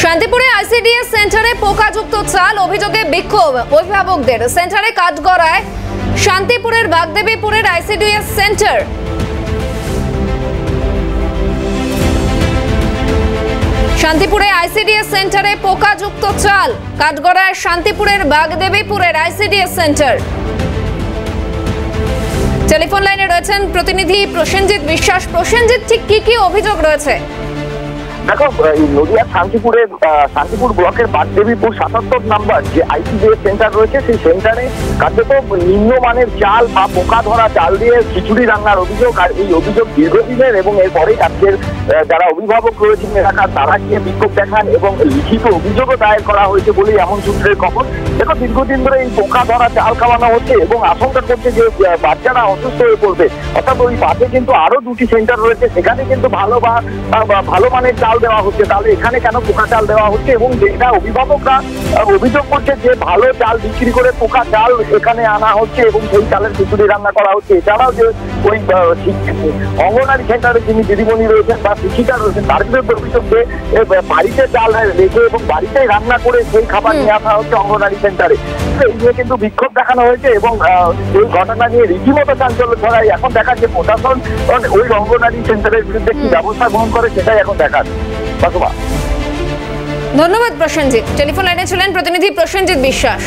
শান্তিপুরে আইসিডিএস সেন্টারে পোকাযুক্ত চাল অভিযোগে বিক্ষোভ অভিভাবকদের। সেন্টারে কাঠগড়ায় শান্তিপুরের বাগদেবীপুরের আইসিডিএস সেন্টার। শান্তিপুরে আইসিডিএস সেন্টারে পোকাযুক্ত চাল, কাঠগড়ায় শান্তিপুরের বাগদেবীপুরের আইসিডিএস সেন্টার। টেলিফোন লাইনে রয়েছেন প্রতিনিধি প্রসেনজিৎ বিশ্বাস। প্রসেনজিৎ, ঠিক কি অভিযোগ রয়েছে? দেখো, নদিয়া শান্তিপুর ব্লকের বাগদেবীপুর ৭৭ নম্বর যে আইসিডিএস সেন্টার রয়েছে, সেই সেন্টারে কার্যত নিম্নমানের চাল বা পোকা ধরা চাল দিয়ে খিচুড়ি রান্নার অভিযোগ। আর এই অভিযোগ দীর্ঘদিনের এবং এরপরেই আজকের যারা অভিভাবক রয়েছেন এলাকার তারা গিয়ে বিক্ষোভ দেখান এবং লিখিত অভিযোগও দায়ের করা হয়েছে বলেই এমন সূত্রের খবর। দেখো, দীর্ঘদিন ধরে এই পোকা ধরা চাল খাওয়ানো হচ্ছে এবং আশঙ্কা করছে যে বাচ্চারা অসুস্থ হয়ে পড়বে। অর্থাৎ ওই পাশে কিন্তু আরো দুটি সেন্টার রয়েছে, সেখানে কিন্তু ভালো মানের চাল দেওয়া হচ্ছে, তাহলে এখানে কেন পোকা চাল দেওয়া হচ্ছে? এবং যেটা অভিভাবকরা অভিযোগ করছে যে ভালো চাল বিক্রি করে পোকা চাল এখানে আনা হচ্ছে এবং সেই চালের খিচুড়ি রান্না করা হচ্ছে। এছাড়াও যে ওই অঙ্গনারী সেন্টারে যিনি দিদিমণি রয়েছেন বা শিক্ষিকা রয়েছেন তার বিরুদ্ধে অভিযোগ যে বাড়িতে চাল রেখে এবং বাড়িতেই রান্না করে সেই খাবার নিয়ে আসা হচ্ছে অঙ্গনারী সেন্টারে। এই নিয়ে কিন্তু বিক্ষোভ দেখানো হয়েছে এবং এই ঘটনা নিয়ে রীতিমতো চাঞ্চল্য ছড়ায়। এখন দেখার যে প্রশাসন ওই অঙ্গনারী সেন্টারের বিরুদ্ধে কি ব্যবস্থা গ্রহণ করে সেটাই এখন দেখার। ধন্যবাদ প্রসেনজিৎ। টেলিফোন লাইনে ছিলেন প্রতিনিধি প্রসেনজিৎ বিশ্বাস।